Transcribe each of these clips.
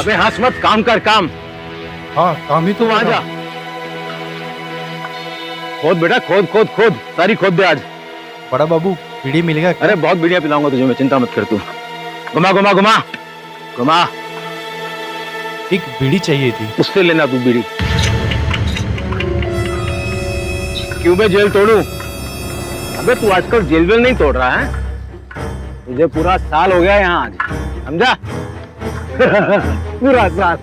अबे हंस मत, काम कर काम। हाँ काम ही तो आ जा। खोद बेटा, खोद खोद खोद, सारी खोद दे आज। बड़ा बाबू बीड़ी मिलेगा क्या? अरे बहुत बढ़िया पिलाऊंगा तुझे मैं, चिंता मत कर तू। घुमा घुमा घुमा घुमा। एक बीड़ी चाहिए थी। उससे लेना तू बीड़ी। क्यों मैं जेल तोड़ू? अबे तू आजकल जेल वेल नहीं तोड़ रहा है, तुझे पूरा साल हो गया यहाँ आज, समझा? पूरा साल।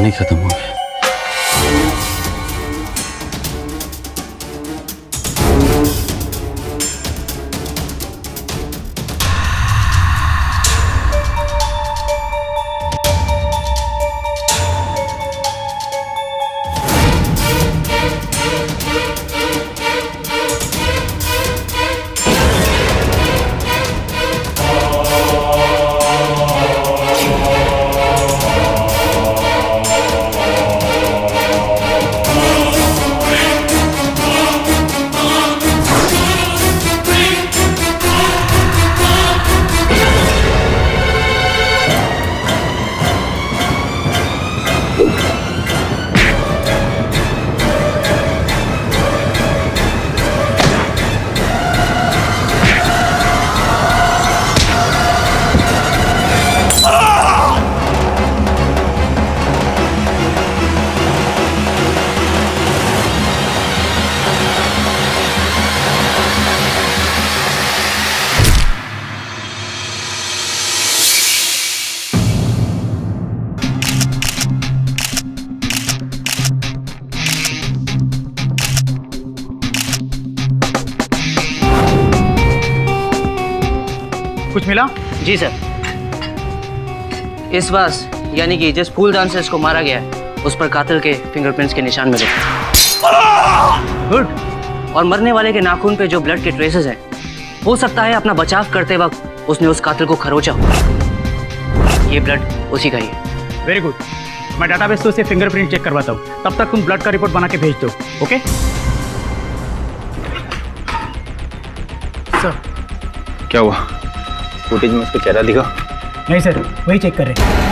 पानी खत्म हो गया। कुछ मिला? जी सर, इस वास यानी कि जिस फूल डांसर्स को मारा गया है उस पर कातिल के फिंगरप्रिंट्स के निशान मिले। गुड। और मरने वाले के नाखून पे जो ब्लड के ट्रेसेस हैं, हो सकता है अपना बचाव करते वक्त उसने उस कातिल को खरोचा हो। ये ब्लड उसी का ही है। Very good. मैं डाटाबेस से उसे फिंगरप्रिंट चेक करवाता हूँ, तब तक तुम ब्लड का रिपोर्ट बना के भेज दो। Okay sir. क्या हुआ? फुटेज में उसका चेहरा दिखा? नहीं सर, वही चेक कर रहे हैं।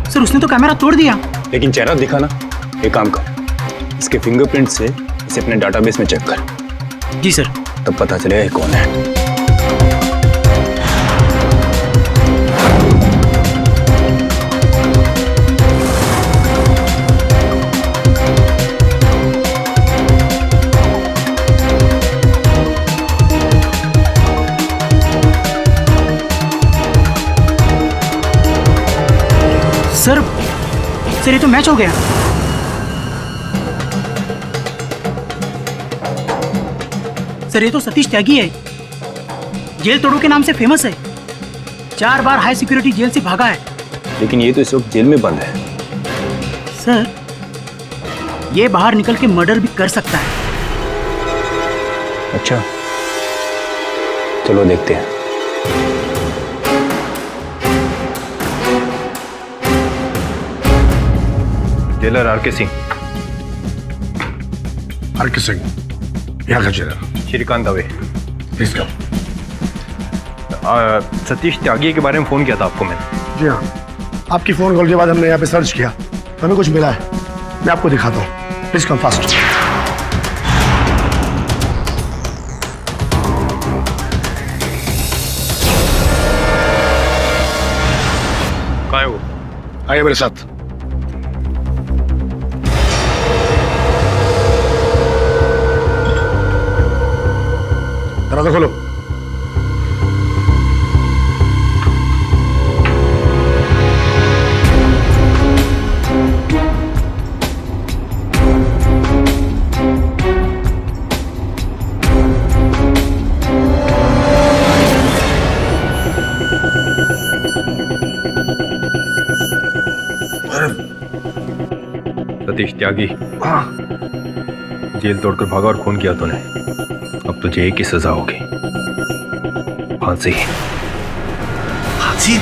सर उसने तो कैमरा तोड़ दिया। लेकिन चेहरा दिखा ना। एक काम कर, इसके फिंगरप्रिंट से इसे अपने डाटाबेस में चेक कर। जी सर। तब पता चलेगा ये कौन है। सर ये तो मैच हो गया। सर ये तो सतीश त्यागी है, जेल तोड़ो के नाम से फेमस है। 4 बार हाई सिक्योरिटी जेल से भागा है। लेकिन ये तो इस वक्त जेल में बंद है। सर ये बाहर निकल के मर्डर भी कर सकता है। अच्छा चलो देखते हैं। जेलर आर के सिंह। आर.के. सिंह, यहाँ का jailer. Shrikant Dave. Please come. Satish Tyagi के बारे में फोन किया था आपको मैंने। जी हाँ, आपकी फोन कॉल के बाद हमने यहाँ पे सर्च किया, हमें कुछ मिला है। मैं आपको दिखाता हूँ, प्लीज कम फास्ट। कहाँ है वो? आइए मेरे साथ। दरवाजा खोलो। सतीश त्यागी। हाँ, जेल तोड़कर भागा और खून किया तूने। अब तुझे एक ही सजा होगी, फांसी। फांसी?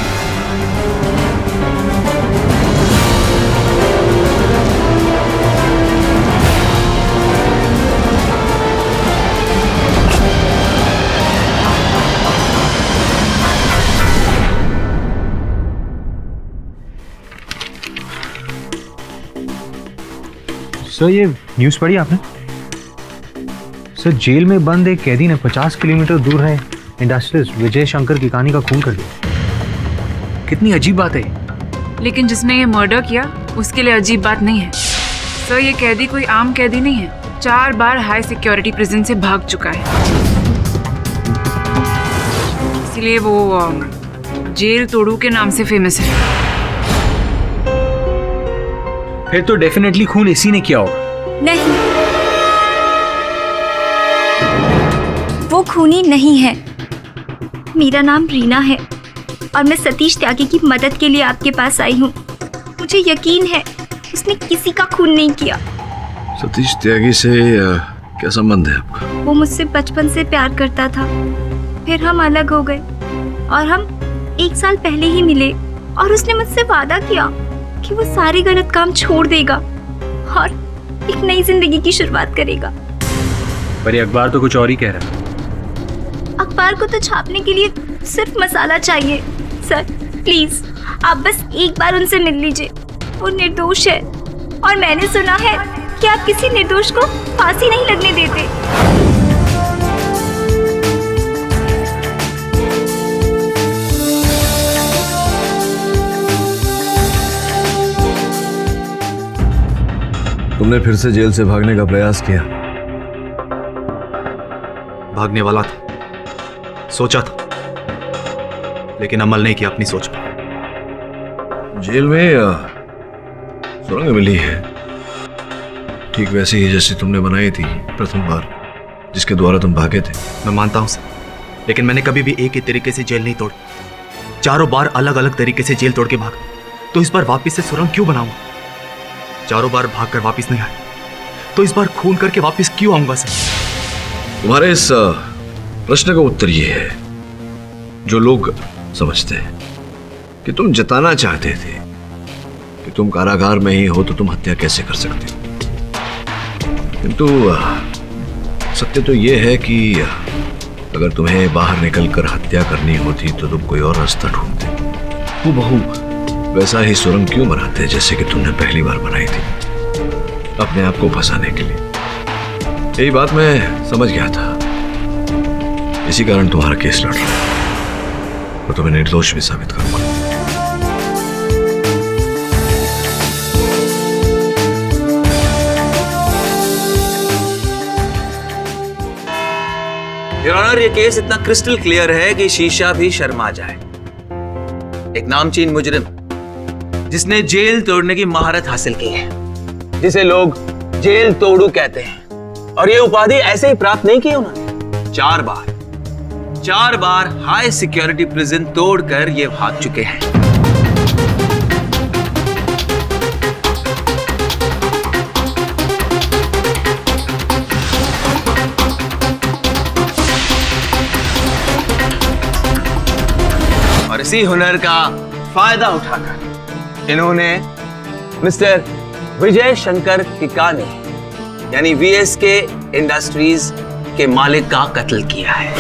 सर ये न्यूज़ पढ़ी आपने? सर जेल में बंद एक कैदी ने 50 किलोमीटर दूर रहे इंडस्ट्रियलिस्ट विजय शंकर की कहानी का खून कर दिया। कितनी अजीब बात है। लेकिन जिसने ये मर्डर किया उसके लिए अजीब बात नहीं है सर। ये कैदी कोई आम कैदी नहीं है, 4 बार हाई सिक्योरिटी प्रिजन से भाग चुका है, इसलिए वो जेल तोड़ू के नाम से फेमस है। फिर तो डेफिनेटली खून इसी ने किया होगा। नहीं, वो खूनी नहीं है। मेरा नाम रीना है और मैं सतीश त्यागी की मदद के लिए आपके पास आई हूँ। मुझे यकीन है उसने किसी का खून नहीं किया। सतीश त्यागी से क्या संबंध है आपका? वो मुझसे बचपन से प्यार करता था, फिर हम अलग हो गए और हम 1 साल पहले ही मिले और उसने मुझसे वादा किया कि वो सारे गलत काम छोड़ देगा और एक नई जिंदगी की शुरुआत करेगा। पर ये अखबार तो कुछ और ही कह रहा है। अखबार को तो छापने के लिए सिर्फ मसाला चाहिए। सर प्लीज आप बस एक बार उनसे मिल लीजिए, वो निर्दोष है और मैंने सुना है कि आप किसी निर्दोष को फांसी नहीं लगने देते। तुमने फिर से जेल से भागने का प्रयास किया? भागने वाला था, सोचा था, लेकिन अमल नहीं किया अपनी सोच पर। जेल में सुरंग मिली है, ठीक वैसी ही जैसी तुमने बनाई थी प्रथम बार, जिसके द्वारा तुम भागे थे। मैं मानता हूं सर, लेकिन मैंने कभी भी एक ही तरीके से जेल नहीं तोड़ी। 4 बार अलग अलग तरीके से जेल तोड़ के भागा, तो इस बार वापिस से सुरंग क्यों बनाऊंगा? 4 बार भागकर वापिस नहीं आया, तो इस बार खून करके वापिस क्यों आऊंगा सर? तुम्हारे इस प्रश्न का उत्तर ये है, जो लोग समझते हैं कि तुम जताना चाहते थे कि तुम कारागार में ही हो तो तुम हत्या कैसे कर सकते हो, किंतु सत्य तो ये है कि अगर तुम्हें बाहर निकलकर हत्या करनी होती तो तुम कोई और रास्ता ढूंढते। हूबहू वैसा ही सुरंग क्यों बनाते जैसे कि तुमने पहली बार बनाई थी, अपने आप को फंसाने के लिए। यही बात मैं समझ गया था, इसी कारण तुम्हारा केस लड़ रहा है और तुम्हें निर्दोष भी साबित करूंगा। योर ऑनर, ये केस इतना क्रिस्टल क्लियर है कि शीशा भी शर्मा जाए। एक नामचीन मुजरिम जिसने जेल तोड़ने की महारत हासिल की है, जिसे लोग जेल तोड़ू कहते हैं, और ये उपाधि ऐसे ही प्राप्त नहीं की उन्होंने। 4 बार हाई सिक्योरिटी प्रिजन तोड़कर ये भाग चुके हैं। और इसी हुनर का फायदा उठाकर इन्होंने मिस्टर विजय शंकर किकानी यानी वीएसके इंडस्ट्रीज के मालिक का कत्ल किया है।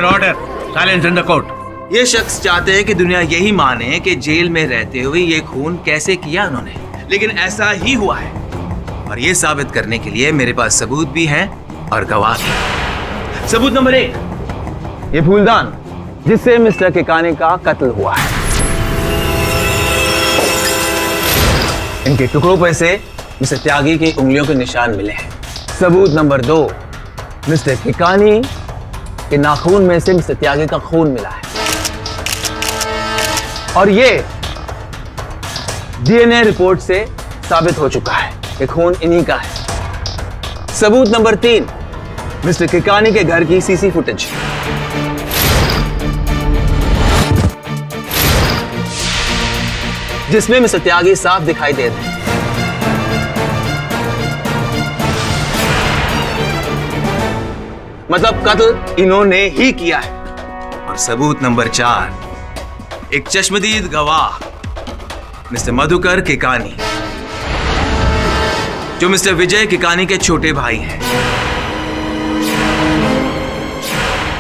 Order, silence in the court. ये शख्स चाहते हैं कि दुनिया यही माने कि जेल में रहते हुए ये खून कैसे किया उन्होंने, लेकिन ऐसा ही हुआ है। और ये साबित करने के लिए मेरे पास सबूत भी हैं और गवाह भी। सबूत नंबर 1, ये फूलदान जिससे मिस्टर किकानी का कत्ल हुआ है। इनके टुकड़ों पर से मिस्टर त्यागी की उंगलियों के निशान मिले हैं। सबूत नंबर 2, मिस्टर किकानी के नाखून में से मिस्टर त्यागी का खून मिला है, और ये डीएनए रिपोर्ट से साबित हो चुका है कि खून इन्हीं का है। सबूत नंबर 3, मिस्टर किकानी के घर की सीसी फुटेज, जिसमें मिस्टर त्यागी साफ दिखाई दे रहे हैं। मतलब कत्ल इन्होंने ही किया है। और सबूत नंबर 4, एक चश्मदीद गवाह मिस्टर मधुकर किकानी, जो मिस्टर विजय किकानी के छोटे भाई हैं।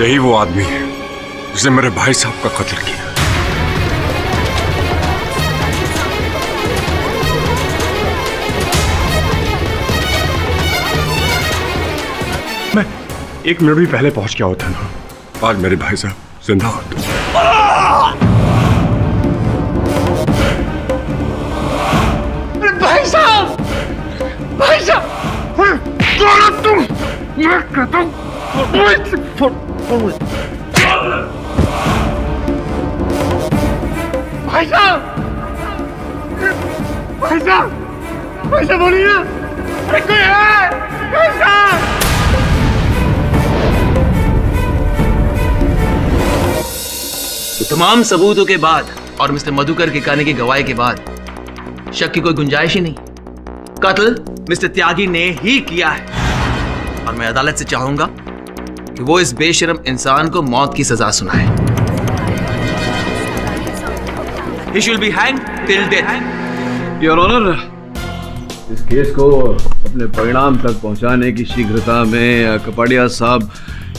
यही वो आदमी है जिसने मेरे भाई साहब का कत्ल किया। मैं 1 मिनट भी पहले पहुंच गया होता ना, आज मेरे भाई साहब जिंदा होते। भाई साहब, भाई साहब, तुम, मैं कहता हूँ, भाई साहब, भाई साहब, भाई साहब बोलिए ना, अरे कोई है, भाई साहब। तमाम सबूतों के बाद और मिस्टर मधुकर किकानी की गवाही के बाद शक की कोई गुंजाइश ही नहीं। कत्ल मिस्टर त्यागी ने ही किया है और मैं अदालत से चाहूंगा कि वो इस बेशरम इंसान को मौत की सजा सुनाए। He shall be hanged till death. Your honour, इस केस को अपने परिणाम तक पहुंचाने की शीघ्रता में कपाड़िया साहब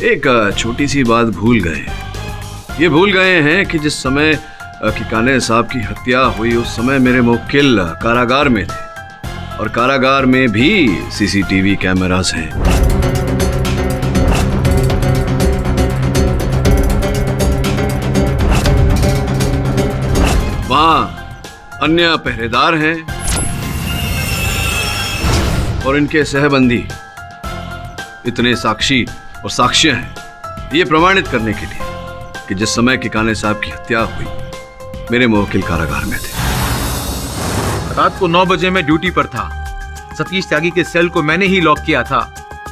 एक छोटी सी बात भूल गए। ये भूल गए हैं कि जिस समय किकाने साहब की हत्या हुई उस समय मेरे मुवक्किल कारागार में थे और कारागार में भी सीसीटीवी कैमरास हैं। वहां अन्य पहरेदार हैं और इनके सहबंदी इतने साक्षी और साक्ष्य हैं ये प्रमाणित करने के लिए कि जिस समय किकाने साहब की हत्या हुई मेरे मुवक्किल कारागार में थे। रात को 9 बजे मैं ड्यूटी पर था। सतीश त्यागी के सेल को मैंने ही लॉक किया था।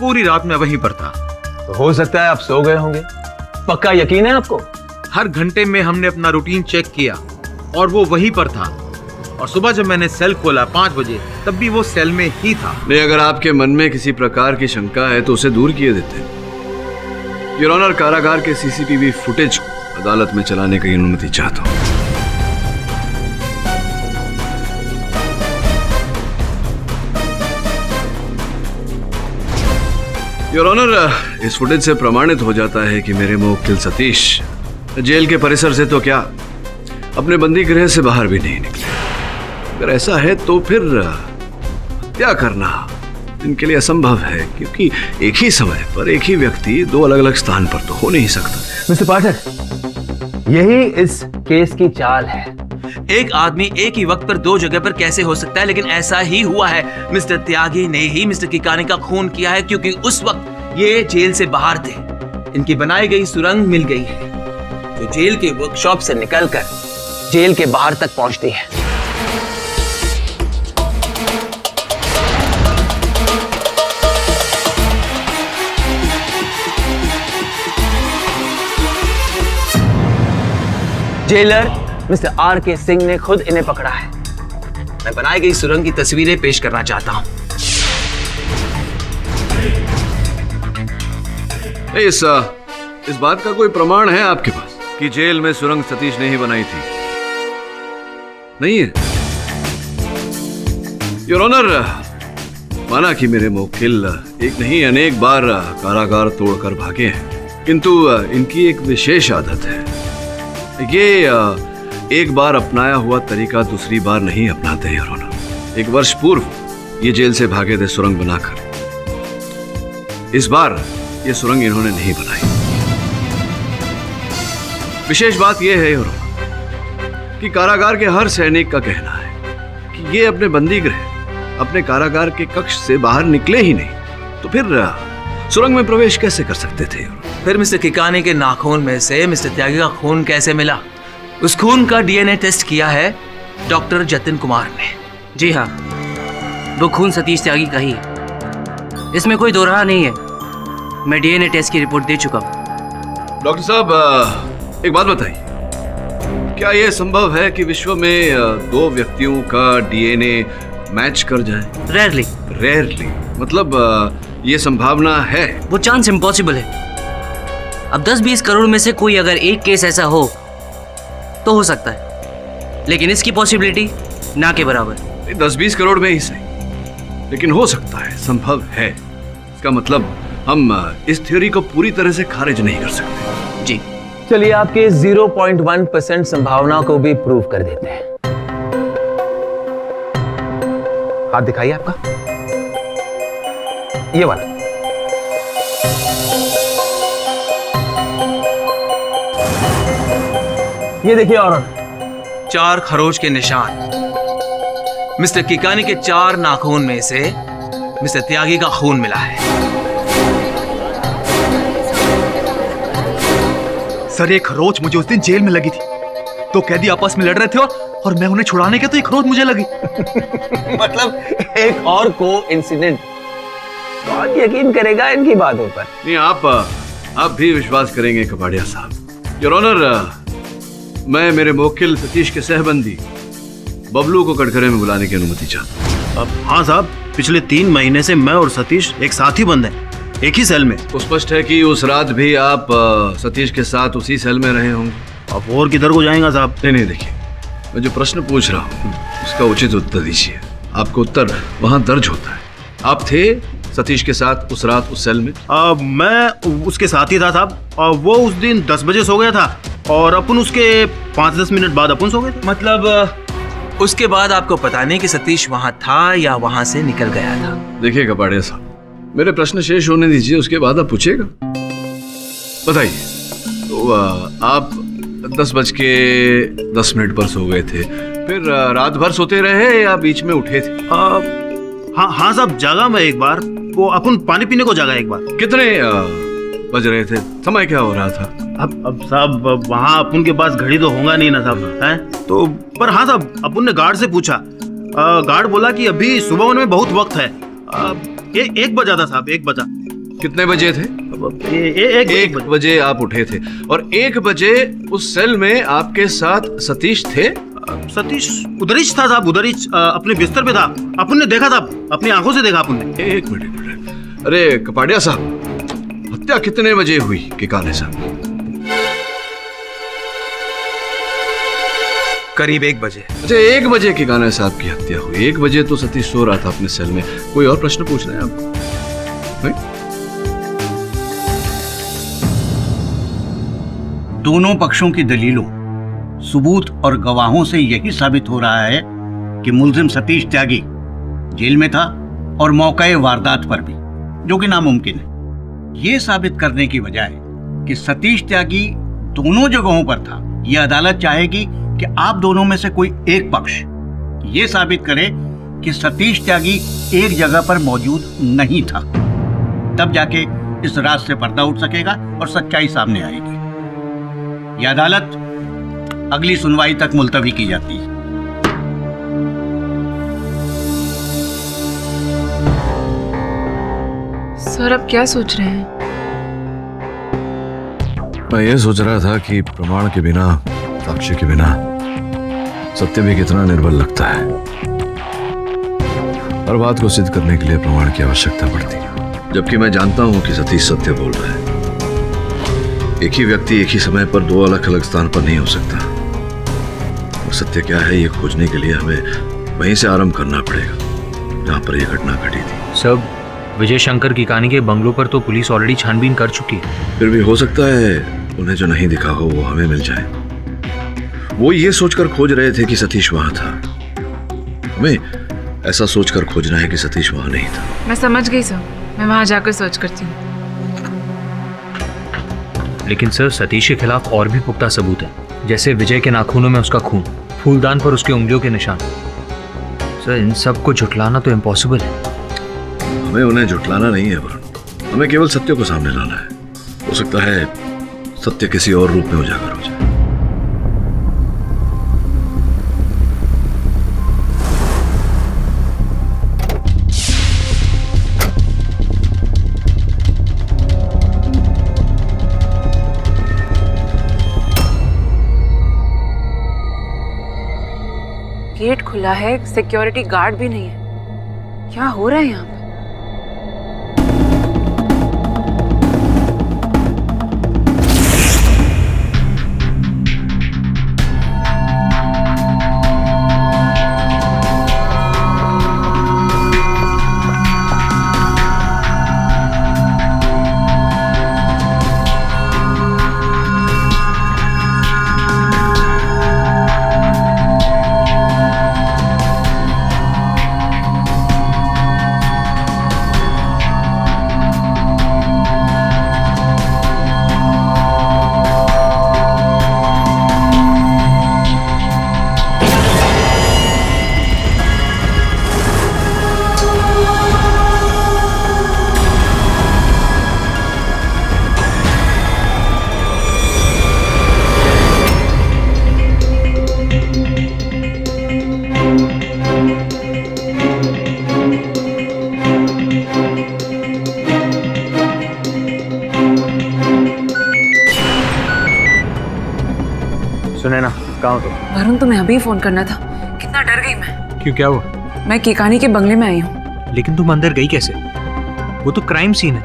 पूरी रात मैं वहीं पर था। तो हो सकता है आप सो गए होंगे। पक्का यकीन है आपको? हर घंटे में हमने अपना रूटीन चेक किया और वो वहीं पर था। और सुबह जब मैंने सेल खोला 5 बजे तब भी वो सेल में ही था। नहीं, अगर आपके मन में किसी प्रकार की शंका है तो उसे दूर किए देते। योर ऑनर, कारागार के सीसीटीवी फुटेज को अदालत में चलाने की अनुमति चाहता हूं। योर ऑनर, इस फुटेज से प्रमाणित हो जाता है कि मेरे मुवक्किल सतीश जेल के परिसर से तो क्या अपने बंदी गृह से बाहर भी नहीं निकले। अगर ऐसा है तो फिर हत्या करना इनके लिए असंभव है, क्योंकि एक ही समय पर एक ही व्यक्ति 2 अलग अलग स्थान पर तो हो नहीं सकता। मिस्टर पाठक, यही इस केस की चाल है। एक आदमी एक ही वक्त पर 2 जगह पर कैसे हो सकता है? लेकिन ऐसा ही हुआ है। मिस्टर त्यागी ने ही मिस्टर किकानी का खून किया है, क्योंकि उस वक्त ये जेल से बाहर थे। इनकी बनाई गई सुरंग मिल गई है जो जेल के वर्कशॉप से निकलकर जेल के बाहर तक पहुंचती है। Jailer mister R.K. सिंह ने खुद इन्हें पकड़ा है। मैं बनाई गई सुरंग की तस्वीरें पेश करना चाहता हूं। इस बात का कोई प्रमाण है आपके पास कि जेल में सुरंग सतीश ने ही बनाई थी? नहीं है। योर ऑनर, माना कि मेरे मुवक्किल एक नहीं अनेक बार कारागार तोड़कर भागे हैं, किंतु इनकी एक विशेष आदत है। ये एक बार अपनाया हुआ तरीका दूसरी बार नहीं अपनाते। योर ऑनर, 1 वर्ष पूर्व ये जेल से भागे थे सुरंग बनाकर। इस बार ये सुरंग इन्होंने नहीं बनाई। विशेष बात यह है योर ऑनर कि कारागार के हर सैनिक का कहना है कि ये अपने बंदी गृह, अपने कारागार के कक्ष से बाहर निकले ही नहीं, तो फिर सुरंग में प्रवेश कैसे कर सकते थे? फिर मिस्टर किकानी के नाखून में से मिस्टर त्यागी का खून कैसे मिला? उस खून का डीएनए टेस्ट किया है डॉक्टर जतिन कुमार ने। जी हाँ, वो खून सतीश त्यागी का ही है, इसमें कोई दो राह नहीं है। मैं डीएनए टेस्ट की रिपोर्ट दे चुका हूँ। डॉक्टर साहब, एक बात बताइए, क्या यह संभव है कि विश्व में 2 व्यक्तियों का डीएनए मैच कर जाए? रेयरली मतलब ये संभावना है? वो चांस इम्पॉसिबल है। अब 10-20 करोड़ में से कोई अगर एक केस ऐसा हो तो हो सकता है, लेकिन इसकी पॉसिबिलिटी ना के बराबर। 10-20 करोड़ में ही सही, लेकिन हो सकता है, संभव है। इसका मतलब हम इस थ्योरी को पूरी तरह से खारिज नहीं कर सकते। जी चलिए आपके 0.1% संभावना को भी प्रूव कर देते हैं। हाथ दिखाइए आपका, ये वाला। ये देखिए और 4 खरोच के निशान। मिस्टर किकानी के 4 नाखून में से मिस्टर त्यागी का खून मिला है। सर ये खरोच मुझे उस दिन जेल में लगी थी, तो कैदी आपस में लड़ रहे थे और मैं उन्हें छुड़ाने के तो ये खरोच मुझे लगी। मतलब एक और को इंसिडेंट। कौन यकीन करेगा इनकी बातों पर? नहीं, आप भी विश्वास करेंगे कपाड़िया साहब। योर ऑनर, मैं मेरे मुवक्किल सतीश के सहबंदी बबलू को कटघरे में बुलाने की अनुमति चाहता हूँ। हाँ साहब, पिछले 3 महीने से मैं और सतीश एक साथ ही बंद हैं, एक ही सेल में। तो स्पष्ट है कि उस रात भी आप सतीश के साथ उसी सेल में रहे होंगे। अब और किधर को जाएगा साहब? नहीं, देखिए, मैं जो प्रश्न पूछ रहा हूँ उसका उचित उत्तर दीजिए। आपको उत्तर वहाँ दर्ज होता है। आप थे सतीश के साथ उस रात उस सेल में? मैं उसके साथ ही था साहब। वो उस दिन 10 बजे सो गया था और अपन उसके 5-10 मिनट बाद अपन सो गए थे। मतलब उसके बाद आपको पता नहीं कि सतीश वहां था या वहां से निकल गया था? देखिए कपाड़िया साहब, मेरे प्रश्न शेष होने दीजिए, उसके बाद आप पूछिएगा। बताइए, तो आप 10:10 पर सो गए थे, फिर रात भर सोते रहे या बीच में उठे थे? हाँ साहब, जागा मैं एक बार। वो अपन पानी पीने को जागा एक बार। कितने बज रहे थे? समय क्या हो रहा था? अब साहब वहाँ अपन के पास घड़ी तो होगा नहीं ना साहब, हैं? तो पर हाँ साहब, अपन ने गार्ड से पूछा। गार्ड बोला कि अभी सुबह होने में बहुत वक्त है। 1 बजा था साहब, 1 बजा। कितने बजे थे? 1 बजे आप उठे थे और 1 बजे उस सेल में आपके साथ सतीश थे? सतीश उधर ही था साहब, उधर ही अपने बिस्तर पे था। अपन ने देखा था, अपनी आंखों से देखा अपन ने। 1 मिनट। अरे कपाड़िया साहब, हत्या कितने बजे हुई किकाने साहब? करीब 1 बजे। अच्छा, 1 बजे किकाने साहब की हत्या हुई। 1 बजे तो सतीश सो रहा था अपने सेल में। कोई और प्रश्न पूछना है आपको? दोनों पक्षों की दलीलों, सबूत और गवाहों से यही साबित हो रहा है कि मुलजिम सतीश त्यागी जेल में था और मौके वारदात पर भी, जो कि नामुमकिन है। ये साबित करने की बजाय कि सतीश त्यागी दोनों जगहों पर था, यह अदालत चाहेगी कि आप दोनों में से कोई एक पक्ष ये साबित करे कि सतीश त्यागी एक जगह पर मौजूद नहीं था। तब जाके इस राज से पर्दा उठ सकेगा और सच्चाई सामने आएगी। यह अदालत अगली सुनवाई तक मुलतवी की जाती है। सर, आप क्या सोच रहे हैं? मैं ये सोच रहा था कि प्रमाण के बिना, साक्ष्य के बिना सत्य भी कितना निर्बल लगता है। हर बात को सिद्ध करने के लिए प्रमाण की आवश्यकता पड़ती है, जबकि मैं जानता हूं कि सतीश सत्य बोल रहा है। एक ही व्यक्ति एक ही समय पर 2 अलग-अलग स्थान पर नहीं हो सकता। और सत्य क्या है ये खोजने के लिए हमें वहीं से आरंभ करना पड़ेगा जहां पर यह घटना घटी थी। सब विजय शंकर की कहानी के बंगलों पर तो पुलिस ऑलरेडी छानबीन कर चुकी है। फिर भी हो सकता है उन्हें जो नहीं दिखा हो वो हमें मिल जाए। वो ये सोचकर खोज रहे थे कि सतीश वहां था। हमें ऐसा सोचकर खोजना है कि सतीश वहां नहीं था। मैं समझ गई सर, मैं वहां जाकर सर्च करती हूँ। लेकिन सर, सतीश के खिलाफ और भी पुख्ता सबूत है, जैसे विजय के नाखूनों में उसका खून, फूलदान पर उसके उंगलियों के निशान। सर, इन सब को झुटलाना तो इम्पॉसिबल है। हमें उन्हें झुटलाना नहीं है वरुण, हमें केवल सत्य को सामने लाना है। हो सकता है सत्य किसी और रूप में उजागर हो जाए। गेट खुला है, सिक्योरिटी गार्ड भी नहीं है। क्या हो रहा है यहाँ पे? सुने ना, कहाँ हो तुम? वरुण, तुम्हें अभी फोन करना था। कितना डर गई मैं। क्यों, क्या हुआ? मैं केकानी के बंगले में आई हूँ। लेकिन तुम अंदर गई कैसे? वो तो क्राइम सीन है,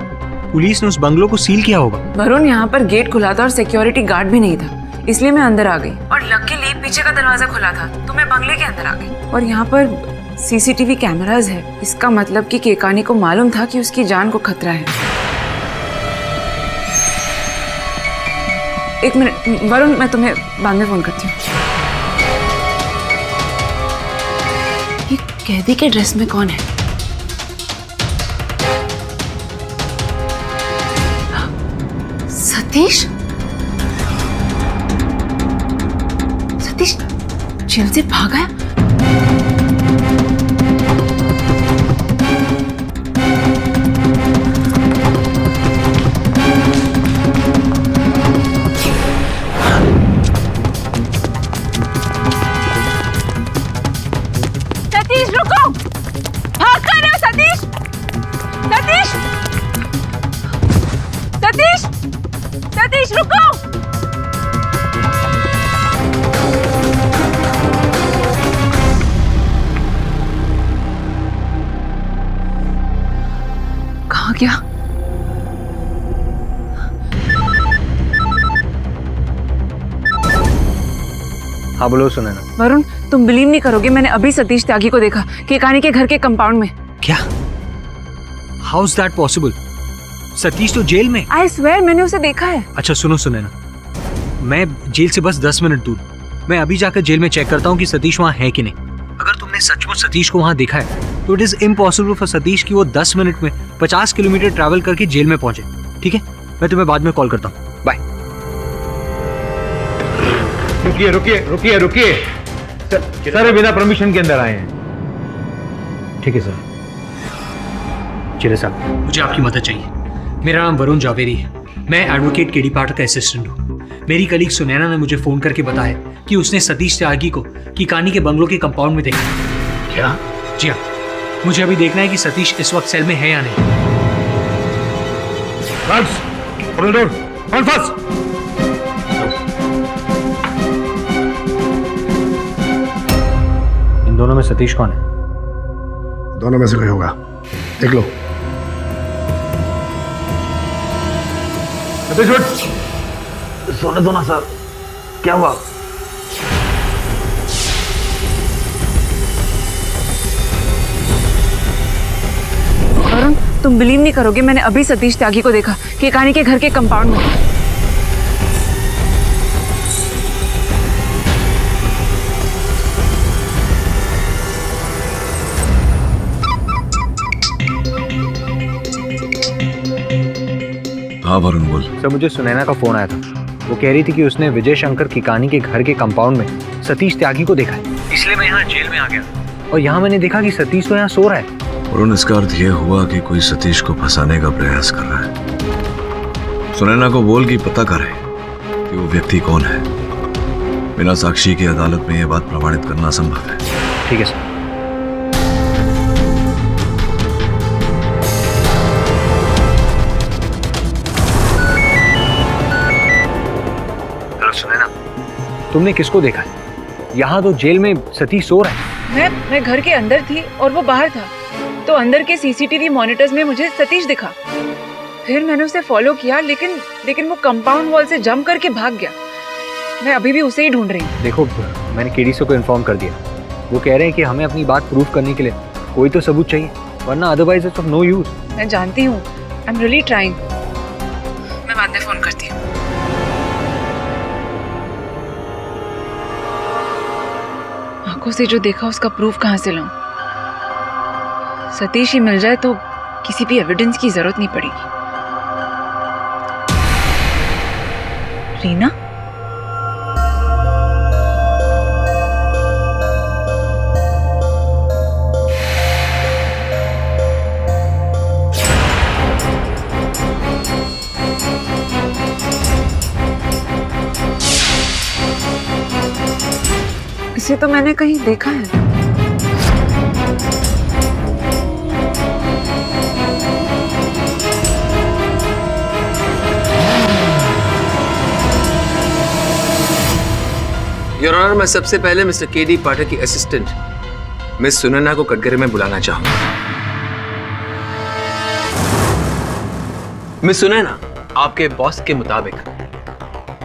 पुलिस ने उस बंगलों को सील किया होगा। वरुण, यहाँ पर गेट खुला था और सिक्योरिटी गार्ड भी नहीं था, इसलिए मैं अंदर आ गई। और लकीली पीछे का दरवाजा खुला था तो मैं बंगले के अंदर आ गई। और यहाँ पर सीसीटीवी कैमरास है, इसका मतलब कि केकानी को मालूम था कि उसकी जान को खतरा है। एक मिनट वरुण, मैं तुम्हें बाद में फोन करती हूँ। ये कैदी के ड्रेस में कौन है? सतीश? सतीश जेल से भागा है? सतीश रुको, भाग कर रहे हो सतीश? सतीश, सतीश, सतीश रुको। कहाँ गया? हाँ बोलो सुनैना। वरुण, तुम बिलीव नहीं करोगे, मैंने अभी सतीश त्यागी को देखा केकानी के घर के कंपाउंड में। क्या? How is that possible? Satish तो जेल में। आई स्वेयर मैंने उसे देखा है। अच्छा सुनो सुनैना, मैं जेल से बस 10 मिनट दूर, मैं अभी जाकर जेल में चेक करता हूँ कि सतीश वहाँ है कि नहीं। अगर तुमने सचमुच सतीश को वहाँ देखा है तो it is impossible for Satish कि वो 10 मिनट में 50 किलोमीटर ट्रैवल करके जेल में पहुंचे। ठीक है, मैं तुम्हें बाद में कॉल करता हूँ। बाय। रुकिए रुकिए रुकिए रुकिए सर, बिना परमिशन के अंदर आए हैं। ठीक है सर। चिरे साहब, मुझे आपकी मदद चाहिए। मेरा नाम वरुण जावेरी है, मैं एडवोकेट केडी पाठक का असिस्टेंट हूँ। मेरी कलीग सुनैना ने मुझे फोन करके बताया कि उसने सतीश त्यागी को कीकानी के बंगलों के कंपाउंड में देखा। क्या? जी हाँ, मुझे अभी देखना है कि सतीश इस वक्त सेल में है या नहीं। इन दोनों में सतीश कौन है? दोनों में से कोई होगा, देख लो। सोने दो ना सर, क्या हुआ? वरुण, तुम बिलीव नहीं करोगे, मैंने अभी सतीश त्यागी को देखा केकानी के घर के कंपाउंड में। हाँ वरुण बोल। सर, मुझे सुनैना का फोन आया था। वो कह रही थी कि उसने विजय शंकर कीकानी के घर के कंपाउंड में सतीश त्यागी को देखा है, इसलिए मैं यहाँ जेल में आ गया। और यहाँ मैंने देखा कि सतीश तो यहाँ सो रहा है। वरुण, इसका अर्थ यह हुआ कि कोई सतीश को फंसाने का प्रयास कर रहा है। सुनैना को बोल कि पता करे कि वो व्यक्ति कौन है। बिना साक्षी की अदालत में यह बात प्रमाणित करना संभव है। ठीक है सर। सुनैना, तुमने किसको देखा है? यहाँ तो जेल में सतीश सो रहा है। मैं घर के अंदर थी और वो बाहर था, तो अंदर के सीसीटीवी मॉनिटर्स में मुझे सतीश दिखा। फिर मैंने उसे फॉलो किया, लेकिन वो कंपाउंड वॉल से जंप करके भाग गया। मैं अभी भी उसे ही ढूंढ रही हूँ। देखो, मैंने केडीसी को इन्फॉर्म कर दिया। वो कह रहे हैं कि हमें अपनी बात प्रूव करने के लिए कोई तो सबूत चाहिए, वरना otherwise it's of no use. मैं जानती हूँ, आई एम रियली ट्राइंग। मैं बाद में फोन करती हूँ। आंखों से जो देखा उसका प्रूफ कहाँ से लाऊं? सतीश ही मिल जाए तो किसी भी एविडेंस की जरूरत नहीं पड़ेगी। रीना, इसे तो मैंने कहीं देखा है। योर ऑनर, मैं सबसे पहले मिस्टर केडी पाठक की असिस्टेंट मिस सुनैना को कटघरे में बुलाना चाहूंगा। मिस सुनैना, आपके बॉस के मुताबिक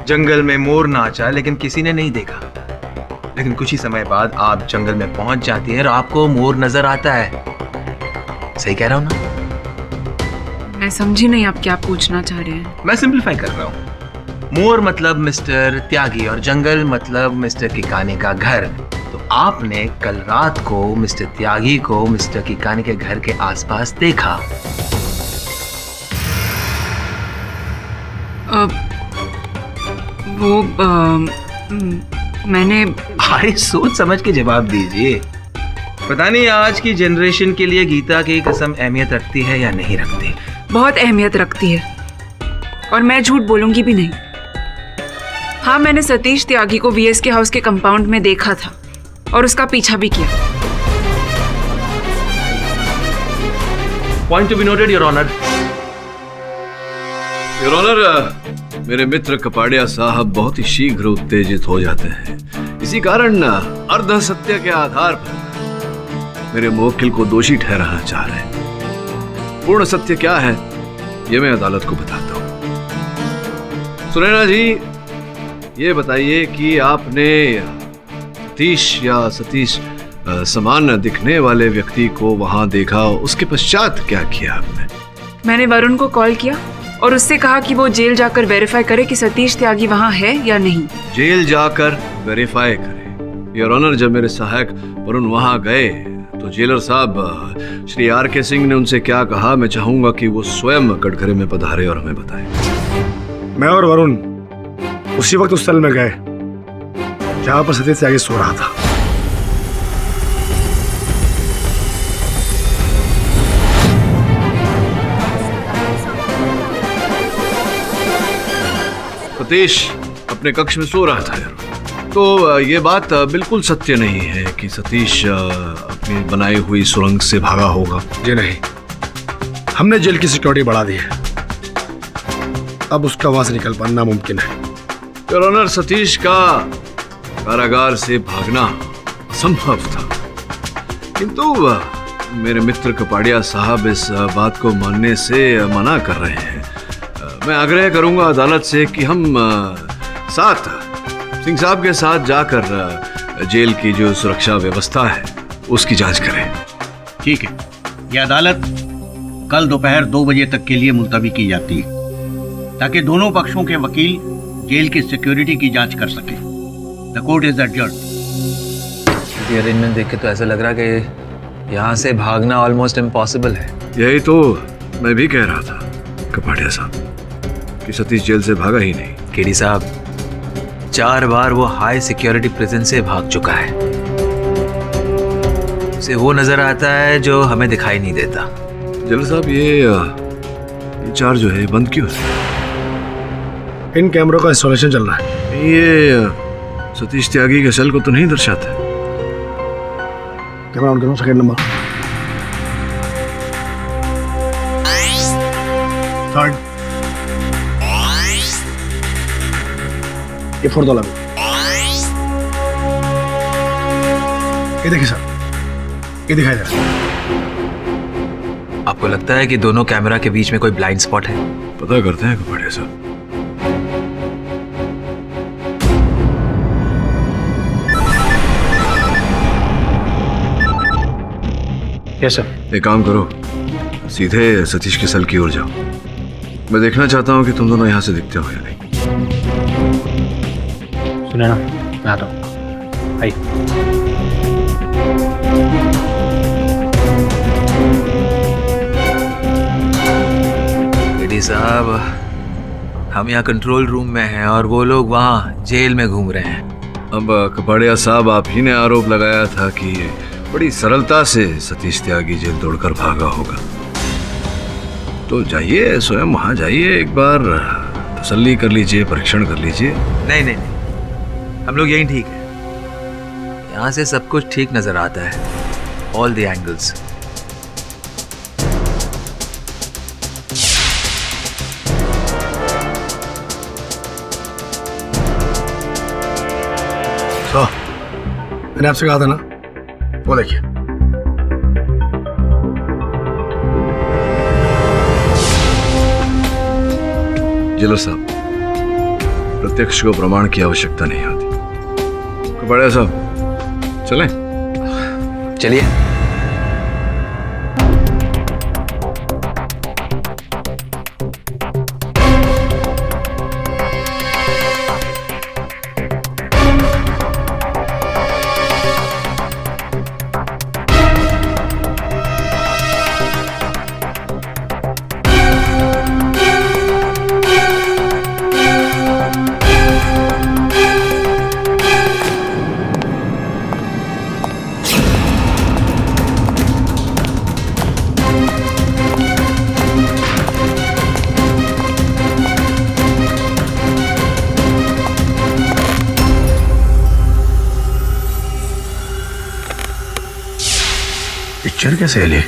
जंगल में मोर नाचा लेकिन किसी ने नहीं देखा, लेकिन कुछ ही समय बाद आप जंगल में पहुंच जाती हैं और आपको मोर नजर आता है। सही कह रहा हूं ना? मैं समझी नहीं आप क्या पूछना चाह रहे हैं। मैं सिंपलीफाई कर रहा हूं। मोर मतलब मिस्टर त्यागी और जंगल मतलब मिस्टर किकानी का घर। तो आपने कल रात को मिस्टर त्यागी को मिस्टर किकानी के घर के आसपास देखा। मैंने अरे सोच समझ के जवाब दीजिए। पता नहीं आज की जनरेशन के लिए गीता की कसम अहमियत रखती है या नहीं रखती। बहुत अहमियत रखती है और मैं झूठ बोलूंगी भी नहीं। हाँ, मैंने सतीश त्यागी को वीएस के हाउस के कंपाउंड में देखा था और उसका पीछा भी किया। Point to be noted your honour. Your honour, मेरे मित्र कपाड़िया साहब बहुत ही शीघ्र उत्तेजित हो जाते हैं। इसी कारण अर्ध सत्य के आधार पर मेरे मुवक्किल को दोषी ठहराना चाह रहे हैं। पूर्ण सत्य क्या है ये मैं अदालत को बताता हूं। सुनैना जी, ये बताइए कि आपने सतीश समान दिखने वाले व्यक्ति को वहां देखा, उसके पश्चात क्या किया आपने? मैंने वरुण को कॉल किया और उससे कहा कि वो जेल जाकर वेरीफाई करे कि सतीश त्यागी वहां है या नहीं। जेल जाकर वेरीफाई करे? योर ऑनर, जब मेरे सहायक वरुण वहां गए तो जेलर साहब श्री आर के सिंह ने उनसे क्या कहा, मैं चाहूंगा कि वो स्वयं कटघरे में पधारे और हमें बताए। मैं और वरुण उसी वक्त उस सेल में गए जहां पर सतीश त्यागी सो रहा था। सतीश अपने कक्ष में सो रहा था यार। तो ये बात बिल्कुल सत्य नहीं है कि सतीश अपनी बनाई हुई सुरंग से भागा होगा। जी नहीं, हमने जेल की सिक्योरिटी बढ़ा दी है, अब उसका वहां से निकल पाना नामुमकिन है। योर ऑनर, सतीश का कारागार से भागना संभव था, किंतु मेरे मित्र कपाड़िया साहब इस बात को मानने से मना कर रहे हैं। मैं आग्रह करूंगा अदालत से कि हम साथ सिंह साहब के साथ जाकर जेल की जो सुरक्षा व्यवस्था है उसकी जांच करें। ठीक है, यह अदालत कल दोपहर 2 बजे तक के लिए मुलतवी की जाती है ताकि दोनों पक्षों के वकील जेल की सिक्योरिटी की जांच कर सके। The court is adjourned. ये अरेंजमेंट देख के तो ऐसा लग रहा है कि यहाँ से भागना ऑलमोस्ट इम्पॉसिबल है। यही तो मैं भी कह रहा था कपाड़िया साहब कि सतीश जेल से भागा ही नहीं। केडी साहब, 4 बार वो हाई सिक्योरिटी प्रिजन से भाग चुका है। उसे वो नजर आता है जो हमें दिखाई नहीं देता। जेलर साहब, ये 4 जो है बंद क्यों है? इन कैमरों का इंस्टॉलेशन चल रहा है। ये सतीश त्यागी के सेल को तो नहीं दर्शाता। कैमरा ऑन करो, सेकंड नंबर, थर्ड, ये 4th वाला भी। ये देखिए सर, ये दिखाई दे रहा है। आपको लगता है कि दोनों कैमरा के बीच में कोई ब्लाइंड स्पॉट है? पता करते हैं कपाड़िया साहब। Yes sir. एक काम करो, सीधे सतीश के सेल की ओर जाओ। मैं देखना चाहता हूँ कि तुम दोनों यहाँ से दिखते हो या नहीं। सुने ना, मैं आता हूँ। आइए। केडी साहब, हम यहाँ कंट्रोल रूम में हैं और वो लोग वहाँ जेल में घूम रहे हैं। अब कपाड़िया साहब, आप ही ने आरोप लगाया था कि बड़ी सरलता से सतीश त्यागी जेल तोड़कर भागा होगा, तो जाइए स्वयं वहां जाइए, एक बार तसल्ली कर लीजिए, परीक्षण कर लीजिए। नहीं नहीं नहीं, हम लोग यहीं ठीक है। यहाँ से सब कुछ ठीक नजर आता है, ऑल द एंगल्स। सो मैंने आपसे कहा था ना, वो देखिए। जेलर साहब, प्रत्यक्ष को प्रमाण की आवश्यकता नहीं होती। बड़े साहब चलें? चलिए। पिक्चर कैसे ले?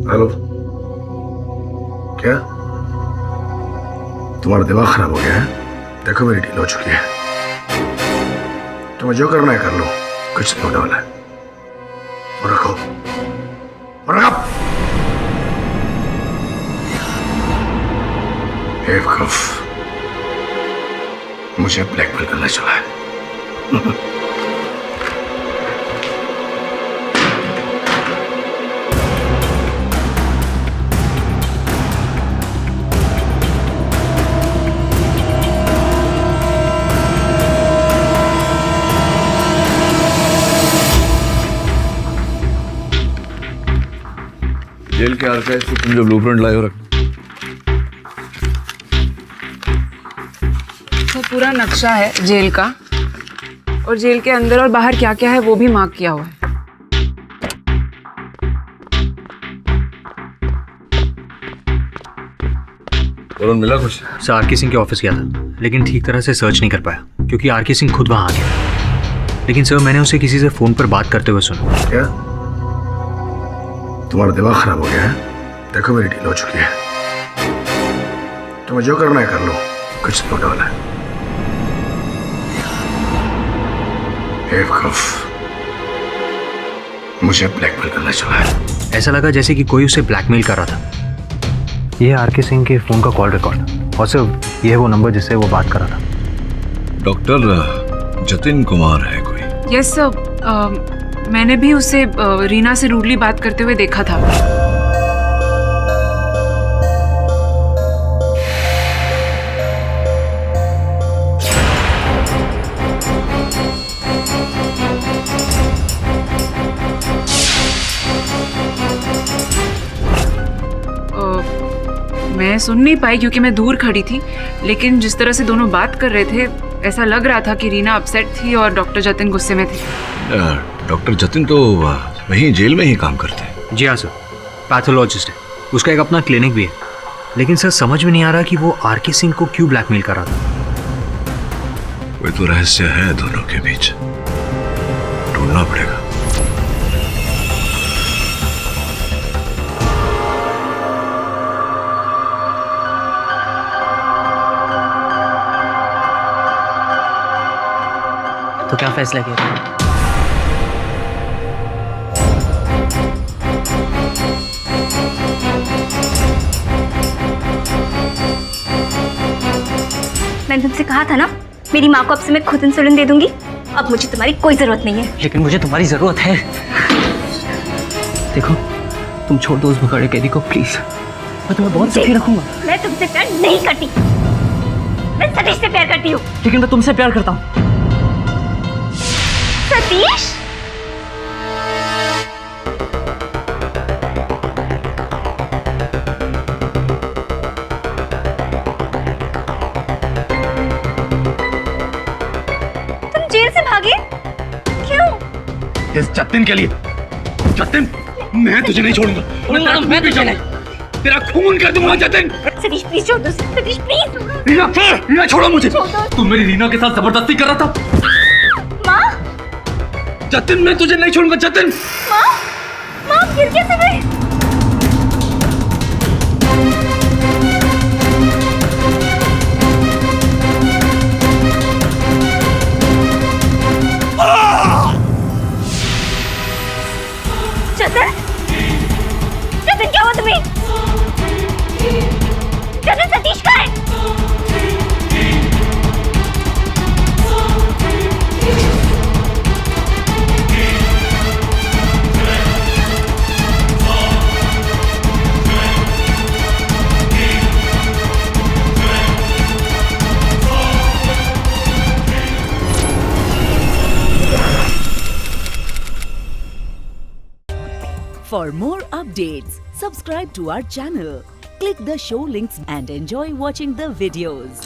हेलो, क्या तुम्हारा दिमाग खराब हो गया है? देखो मेरी डील हो चुकी है, तुम्हें जो करना है कर लो, कुछ नहीं होने वाला है। और रखो, और रखो। बेवकूफ, मुझे ब्लैकमेल करना चला है। जेल के आर्काइव से तुम जो ब्लूप्रिंट लाए हो रख। तो पूरा नक्शा है जेल का, और जेल के अंदर और बाहर क्या क्या है वो भी मार्क किया हुआ है। और मिला कुछ? सर आरके सिंह के ऑफिस गया था, लेकिन ठीक तरह से सर्च नहीं कर पाया क्योंकि आरके सिंह खुद वहां आ गया। लेकिन सर मैंने उसे किसी से फोन पर बात करते हुए सुना। क्या तुम्हारा दिमाग खराब हो गया है? देखो मेरी डील हो चुकी है, तुम्हें जो करना है कर लो, कुछ नहीं होने वाला है। बेवकूफ, मुझे ब्लैकमेल करना चला है। ऐसा लगा जैसे कि कोई उसे ब्लैकमेल कर रहा था। ये आरके सिंह के फोन का कॉल रिकॉर्ड, और सर ये है वो नंबर जिससे वो बात कर रहा था। डॉक्टर जतिन कुमार है कोई? यस सर, मैंने भी उसे रीना से रूडली बात करते हुए देखा था। मैं सुन नहीं पाई क्योंकि मैं दूर खड़ी थी, लेकिन जिस तरह से दोनों बात कर रहे थे ऐसा लग रहा था कि रीना अपसेट थी और डॉक्टर जतिन गुस्से में थे। डॉक्टर जतिन तो वहीं जेल में ही काम करते हैं। जी हाँ सर, पैथोलॉजिस्ट है, उसका एक अपना क्लिनिक भी है। लेकिन सर समझ में नहीं आ रहा कि वो आरके सिंह को क्यों ब्लैकमेल कर रहा था। कोई तो रहस्य है दोनों के बीच, ढूंढना पड़ेगा। तो क्या फैसला किया? मैंने तुमसे कहा था ना, मेरी माँ को अब से मैं खुद इंसुलिन दे दूंगी। अब मुझे तुम्हारी कोई जरूरत नहीं है। लेकिन मुझे तुम्हारी जरूरत है। देखो, तुम छोड़ दो उस भगोड़े कैदी को प्लीज, मैं तुम्हें बहुत सुखी रखूंगा। मैं तुमसे प्यार नहीं करती, मैं सतीश से प्यार करती हूँ। लेकिन मैं तुमसे प्यार करता हूँ। सतीश, तुम जेल से भागे क्यों? इस जतिन के लिए। जतिन, मैं तुझे नहीं छोड़ूंगा। मैं तुझे नहीं। तेरा खून कर दूंगा जतिन। सतीश प्लीज छोड़ दो, सतीश प्लीज। रीना, रीना छोड़ो मुझे। तू मेरी रीना के साथ जबरदस्ती कर रहा था। माँ, जतिन मैं तुझे नहीं छोड़ूंगा जतिन। माँ, माँ गिर कैसे गए? जतिन, जतिन क्या हुआ तुम्हें? जतिन सतीश कहाँ है? For more updates, subscribe to our channel, click the show links and enjoy watching the videos.